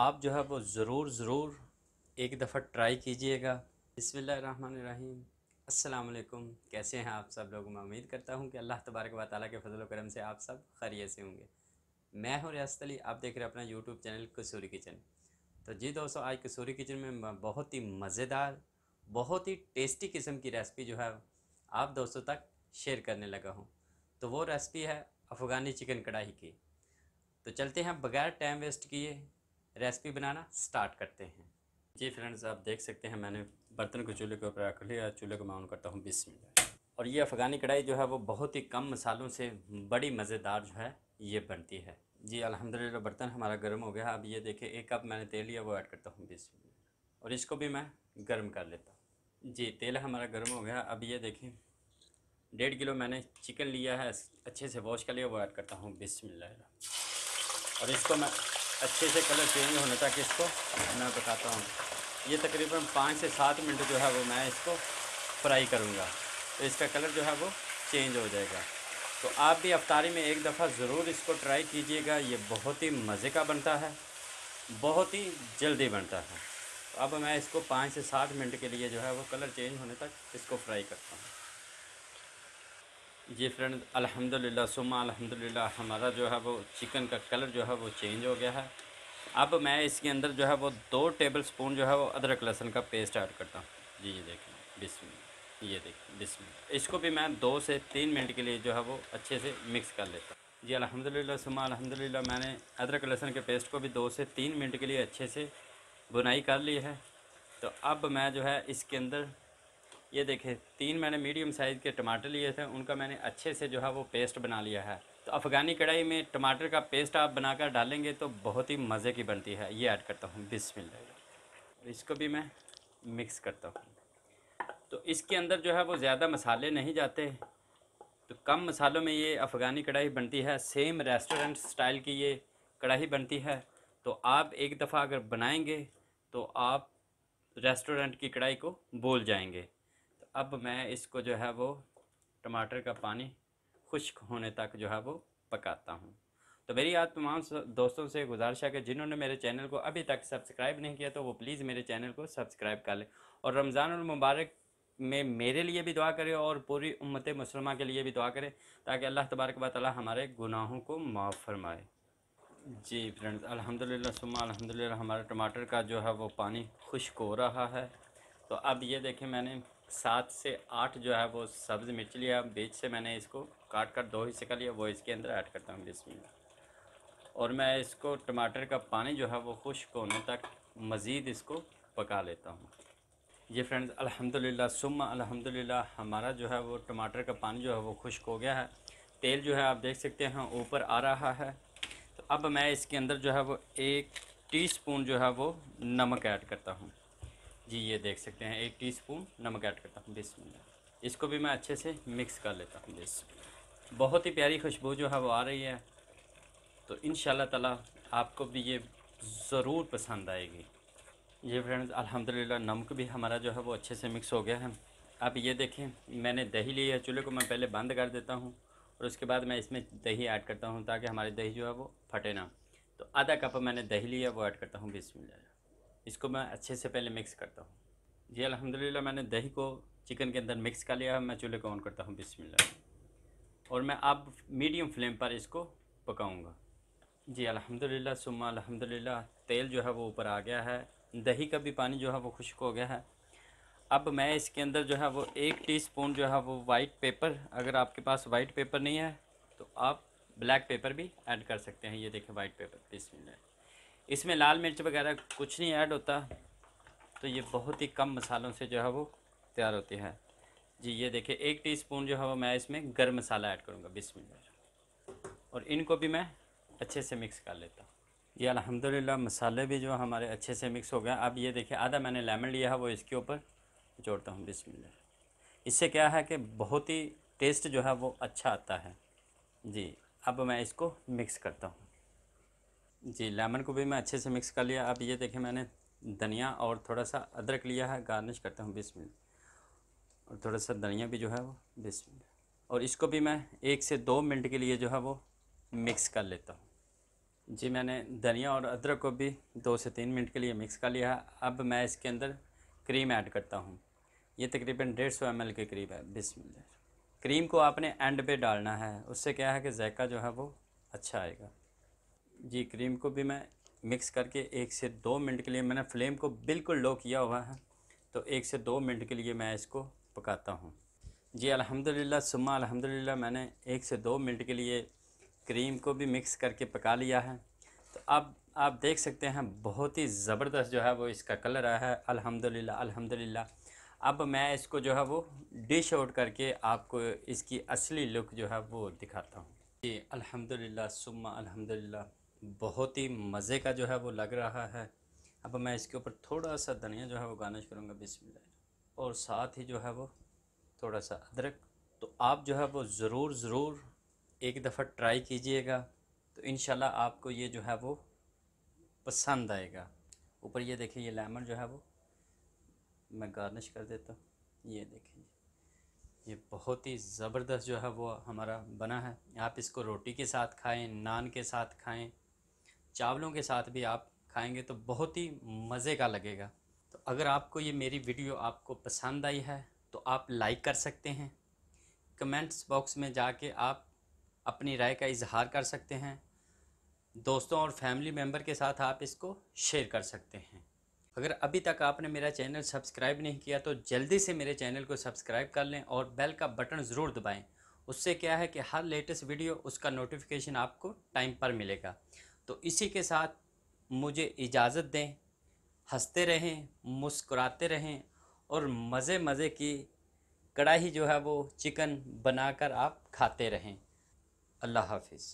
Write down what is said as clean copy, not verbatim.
आप जो है वो ज़रूर एक दफ़ा ट्राई कीजिएगा। बिस्मिल्लाहिर्रहमानिर्रहीम। अस्सलाम वालेकुम। कैसे हैं आप सब लोग? मैं उम्मीद करता हूं कि अल्लाह तबारक व तआला के फजल व करम से आप सब खैरियत से होंगे। मैं हूं रियासत अली, आप देख रहे हैं अपना यूट्यूब चैनल कसूरी किचन। तो जी दोस्तों, आज कसूरी किचन में मैं बहुत ही मज़ेदार, बहुत ही टेस्टी किस्म की रेसिपी जो है आप दोस्तों तक शेयर करने लगा हूँ। तो वो रेसिपी है अफ़गानी चिकन कढ़ाई की। तो चलते हैं, बगैर टाइम वेस्ट किए रेसिपी बनाना स्टार्ट करते हैं। जी फ्रेंड्स, आप देख सकते हैं मैंने बर्तन को चूल्हे के ऊपर रख लिया। चूल्हे को मैं ऑन करता हूँ, बिस्मिल्लाह। और ये अफ़गानी कढ़ाई जो है वो बहुत ही कम मसालों से बड़ी मज़ेदार जो है ये बनती है। जी अल्हम्दुलिल्लाह, बर्तन हमारा गर्म हो गया। अब ये देखिए, एक कप मैंने तेल लिया, वो ऐड करता हूँ, बिस्मिल्लाह। और इसको भी मैं गर्म कर लेता हूँ। जी तेल हमारा गर्म हो गया। अब ये देखिए, 1.5 किलो मैंने चिकन लिया है, अच्छे से वॉश कर लिया, वो ऐड करता हूँ, बिस्मिल्लाह। और इसको मैं अच्छे से कलर चेंज होने तक इसको मैं बताता हूँ। ये तकरीबन 5 से 7 मिनट जो है वो मैं इसको फ्राई करूँगा, तो इसका कलर जो है वो चेंज हो जाएगा। तो आप भी अफ्तारी में एक दफ़ा ज़रूर इसको ट्राई कीजिएगा। ये बहुत ही मज़े का बनता है, बहुत ही जल्दी बनता है। तो अब मैं इसको 5 से 7 मिनट के लिए जो है वो कलर चेंज होने तक इसको फ्राई करता हूँ। जी फ्रेंड, अल्हम्दुलिल्लाह सुम्मा अल्हम्दुलिल्लाह, हमारा जो है वो चिकन का कलर जो है वो चेंज हो गया है। अब मैं इसके अंदर जो है वो 2 टेबल स्पून जो है वो अदरक लहसुन का पेस्ट ऐड करता हूँ। जी ये देखिए, बिस्मिल्लाह। ये देखिए, बिस्मिल्लाह। इसको भी मैं 2 से 3 मिनट के लिए जो है वो अच्छे से मिक्स कर लेता हूँ। जी अल्हम्दुलिल्लाह सुम्मा अल्हम्दुलिल्लाह, मैंने अदरक लहसुन के पेस्ट को भी 2 से 3 मिनट के लिए अच्छे से बुनाई कर ली है। तो अब मैं जो है इसके अंदर, ये देखें, 3 मैंने मीडियम साइज़ के टमाटर लिए थे, उनका मैंने अच्छे से जो है वो पेस्ट बना लिया है। तो अफ़गानी कढ़ाई में टमाटर का पेस्ट आप बनाकर डालेंगे तो बहुत ही मज़े की बनती है। ये ऐड करता हूँ, बिस्मिल्लाह। इसको भी मैं मिक्स करता हूँ। तो इसके अंदर जो है वो ज़्यादा मसाले नहीं जाते, तो कम मसालों में ये अफ़गानी कढ़ाई बनती है। सेम रेस्टोरेंट स्टाइल की ये कढ़ाई बनती है। तो आप एक दफ़ा अगर बनाएंगे तो आप रेस्टोरेंट की कढ़ाई को भूल जाएंगे। तो अब मैं इसको जो है वो टमाटर का पानी खुश्क होने तक जो है वो पकाता हूँ। तो मेरी आज तमाम दोस्तों से गुजारिश है कि जिन्होंने मेरे चैनल को अभी तक सब्सक्राइब नहीं किया तो वो प्लीज़ मेरे चैनल को सब्सक्राइब कर लें। और रमज़ान और मुबारक में मेरे लिए भी दुआ करें और पूरी उम्मत मुसलमान के लिए भी दुआ करें, ताकि अल्लाह तबारक व तआला हमारे गुनाहों को माफ़ फरमाए। जी फ्रेंड्स, अल्हम्दुलिल्लाह सुम्मा अल्हम्दुलिल्लाह, हमारा टमाटर का जो है वो पानी खुश्क हो रहा है। तो अब ये देखें, मैंने 7 से 8 जो है वो सब्ज़ मिर्च लिया, बीच से मैंने इसको काट कर 2 हिस्से कर लिया, वो इसके अंदर ऐड करता हूँ, बिस्मिल्लाह। और मैं इसको टमाटर का पानी जो है वो खुश्क होने तक मज़ीद इसको पका लेता हूँ। ये फ्रेंड्स, अल्हम्दुलिल्लाह सुम्मा अल्हम्दुलिल्लाह, हमारा जो है वो टमाटर का पानी जो है वो खुश्क हो गया है। तेल जो है आप देख सकते हैं ऊपर आ रहा है। तो अब मैं इसके अंदर जो है वो 1 टीस्पून जो है वो नमक ऐड करता हूँ। जी ये देख सकते हैं, 1 टीस्पून नमक ऐड करता हूँ, बिस्मिल्लाह। इसको भी मैं अच्छे से मिक्स कर लेता हूँ, बिस्मिल्लाह। बहुत ही प्यारी खुशबू जो है वो आ रही है। तो इंशाल्लाह ताला आपको भी ये ज़रूर पसंद आएगी। ये फ्रेंड्स, अल्हम्दुलिल्लाह नमक भी हमारा जो है वो अच्छे से मिक्स हो गया है। अब ये देखें, मैंने दही ली है। चूल्हे को मैं पहले बंद कर देता हूँ और उसके बाद मैं इसमें दही ऐड करता हूँ, ताकि हमारी दही जो है वो फटे ना। तो आधा कप मैंने दही लिया, वो ऐड करता हूँ, बिस्मिल्लाह। इसको मैं अच्छे से पहले मिक्स करता हूँ। जी अल्हम्दुलिल्लाह, मैंने दही को चिकन के अंदर मिक्स कर लिया है। मैं चूल्हे को ऑन करता हूँ, बिस्मिल्लाह। और मैं अब मीडियम फ्लेम पर इसको पकाऊंगा। जी अल्हम्दुलिल्लाह सुम्मा अल्हम्दुलिल्लाह, तेल जो है वो ऊपर आ गया है, दही का भी पानी जो है वो खुश्क हो गया है। अब मैं इसके अंदर जो है वो 1 टीस्पून जो है वो वाइट पेपर, अगर आपके पास वाइट पेपर नहीं है तो आप ब्लैक पेपर भी ऐड कर सकते हैं। ये देखें, वाइट पेपर, बिस्मिल्लाह। इसमें लाल मिर्च वगैरह कुछ नहीं ऐड होता, तो ये बहुत ही कम मसालों से जो है वो तैयार होती है। जी ये देखिए, 1 टीस्पून जो है वो मैं इसमें गर्म मसाला ऐड करूँगा, बिस्मिल्लाह। और इनको भी मैं अच्छे से मिक्स कर लेता हूँ। ये अल्हम्दुलिल्लाह मसाले भी जो हमारे अच्छे से मिक्स हो गए। अब ये देखिए, आधा मैंने लेमन लिया है, वो इसके ऊपर जोड़ता हूँ, बिस्मिल्लाह। इससे क्या है कि बहुत ही टेस्ट जो है वो अच्छा आता है। जी अब मैं इसको मिक्स करता हूँ। जी लेमन को भी मैं अच्छे से मिक्स कर लिया। अब ये देखिए, मैंने धनिया और थोड़ा सा अदरक लिया है, गार्निश करता हूँ, बिस्मिल्लाह। और थोड़ा सा धनिया भी जो है वो, बिस्मिल्लाह। और इसको भी मैं 1 से 2 मिनट के लिए जो है वो मिक्स कर लेता हूँ। जी मैंने धनिया और अदरक को भी 2 से 3 मिनट के लिए मिक्स कर लिया। अब मैं इसके अंदर क्रीम ऐड करता हूँ। ये तकरीबन 150 ml के करीब है। बिस्मिल्लाह। क्रीम को आपने एंड पे डालना है, उससे क्या है कि जायका जो है वो अच्छा आएगा। जी क्रीम को भी मैं मिक्स करके 1 से 2 मिनट के लिए, मैंने फ्लेम को बिल्कुल लो किया हुआ है, तो 1 से 2 मिनट के लिए मैं इसको पकाता हूँ। जी अल्हम्दुलिल्लाह सुम्मा अल्हम्दुलिल्लाह, मैंने 1 से 2 मिनट के लिए क्रीम को भी मिक्स करके पका लिया है। तो अब आप देख सकते हैं बहुत ही ज़बरदस्त जो है वो इसका कलर आया है। अल्हम्दुलिल्लाह अल्हम्दुलिल्लाह। अब मैं इसको जो है वो डिश आउट करके आपको इसकी असली लुक जो है वो दिखाता हूँ। जी अल्हम्दुलिल्लाह सुम्मा अल्हम्दुलिल्लाह, बहुत ही मज़े का जो है वो लग रहा है। अब मैं इसके ऊपर थोड़ा सा धनिया जो है वो गार्निश करूँगा बिस्मिल्लाह, और साथ ही जो है वो थोड़ा सा अदरक। तो आप जो है वो ज़रूर एक दफ़ा ट्राई कीजिएगा, तो इंशाल्लाह आपको ये जो है वो पसंद आएगा। ऊपर ये देखिए, ये लेमन जो है वो मैं गार्निश कर देता हूँ। ये देखिए, ये बहुत ही ज़बरदस्त जो है वो हमारा बना है। आप इसको रोटी के साथ खाएं, नान के साथ खाएं, चावलों के साथ भी आप खाएंगे तो बहुत ही मज़े का लगेगा। तो अगर आपको ये मेरी वीडियो आपको पसंद आई है तो आप लाइक कर सकते हैं। कमेंट्स बॉक्स में जाके आप अपनी राय का इजहार कर सकते हैं। दोस्तों और फैमिली मेम्बर के साथ आप इसको शेयर कर सकते हैं। अगर अभी तक आपने मेरा चैनल सब्सक्राइब नहीं किया तो जल्दी से मेरे चैनल को सब्सक्राइब कर लें और बेल का बटन ज़रूर दबाएं। उससे क्या है कि हर लेटेस्ट वीडियो उसका नोटिफिकेशन आपको टाइम पर मिलेगा। तो इसी के साथ मुझे इजाज़त दें। हंसते रहें, मुस्कुराते रहें और मज़े मज़े की कढ़ाई जो है वो चिकन बनाकर आप खाते रहें। अल्लाह हाफिज़।